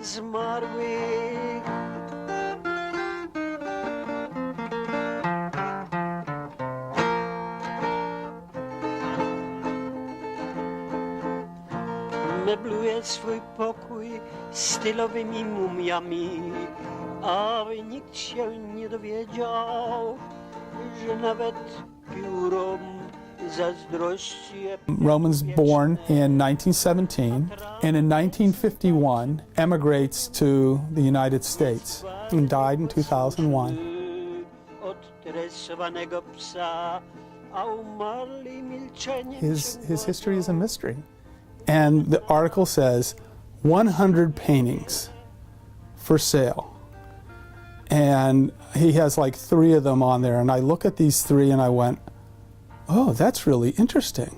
zmarłych. Mebluje swój pokój stylowymi mumiami, aby nikt się nie dowiedział, że nawet piórom zazdrości. Roman's born in 1917 and in 1951 emigrates to the United States and died in 2001. His history is a mystery. And the article says 100 paintings for sale. And he has like 3 of them on there. And I look at these 3 and I went, oh, that's really interesting.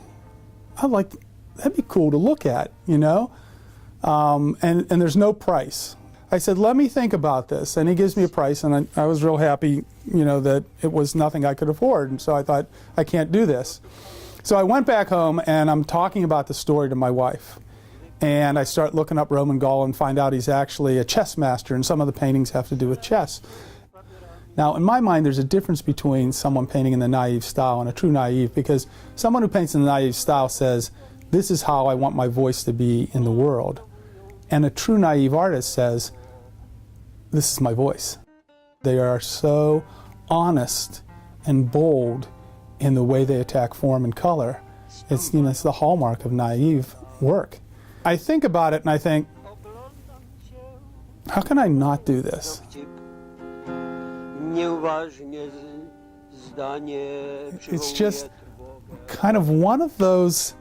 That'd be cool to look at, you know? And there's no price. I said, let me think about this. And he gives me a price, and I was real happy, you know, that it was nothing I could afford. And so I thought, I can't do this. So I went back home and I'm talking about the story to my wife. And I start looking up Roman Golla and find out he's actually a chess master, and some of the paintings have to do with chess. Now, in my mind, there's a difference between someone painting in the naive style and a true naive, because someone who paints in the naive style says, this is how I want my voice to be in the world. And a true naive artist says, this is my voice. They are so honest and bold in the way they attack form and color. It's, you know, it's the hallmark of naive work. I think about it and I think, how can I not do this? It's just kind of one of those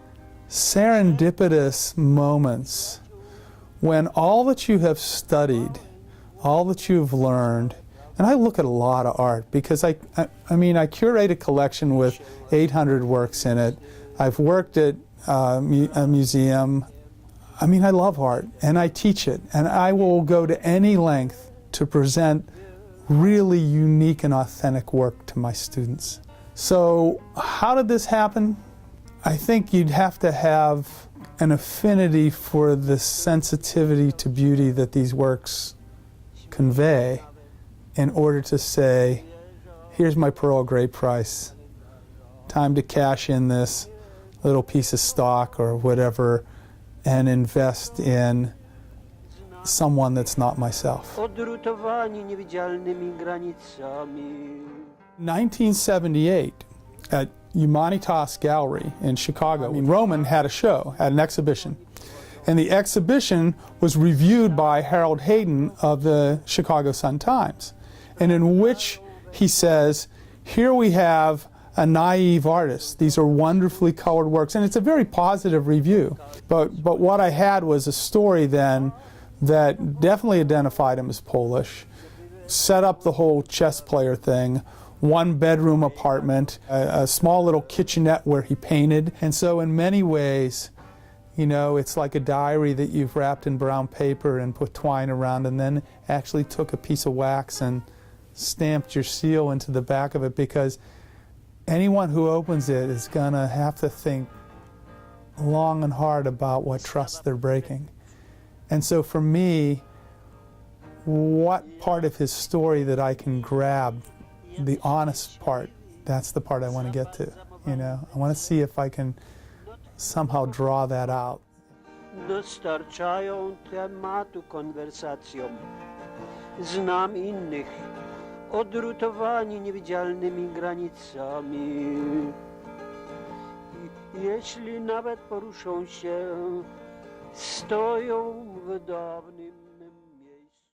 serendipitous moments when all that you have studied, all that you've learned, and I look at a lot of art because I curate a collection with 800 works in it. I've worked at a museum. I mean, I love art and I teach it, and I will go to any length to present really unique and authentic work to my students. So how did this happen? I think you'd have to have an affinity for the sensitivity to beauty that these works convey in order to say, here's my Pearl Gray price. Time to cash in this little piece of stock or whatever and invest in someone that's not myself. 1978, at Humanitas Gallery in Chicago, Roman had a show, had an exhibition. And the exhibition was reviewed by Harold Hayden of the Chicago Sun-Times, and in which he says, here we have a naive artist. These are wonderfully colored works, and it's a very positive review. But what I had was a story then that definitely identified him as Polish, set up the whole chess player thing, 1-bedroom apartment, a small little kitchenette where he painted. And so in many ways, you know, it's like a diary that you've wrapped in brown paper and put twine around, and then actually took a piece of wax and stamped your seal into the back of it, because anyone who opens it is going to have to think long and hard about what trust they're breaking. And so for me, what part of his story that I can grab, the honest part, that's the part I want to get to. You know, I want to see if I can somehow draw that out. Dostarczają tematu konwersacjom. Znam innych, odrutowani niewidzialnymi granicami. Jeśli nawet poruszą się, stoją w dawnym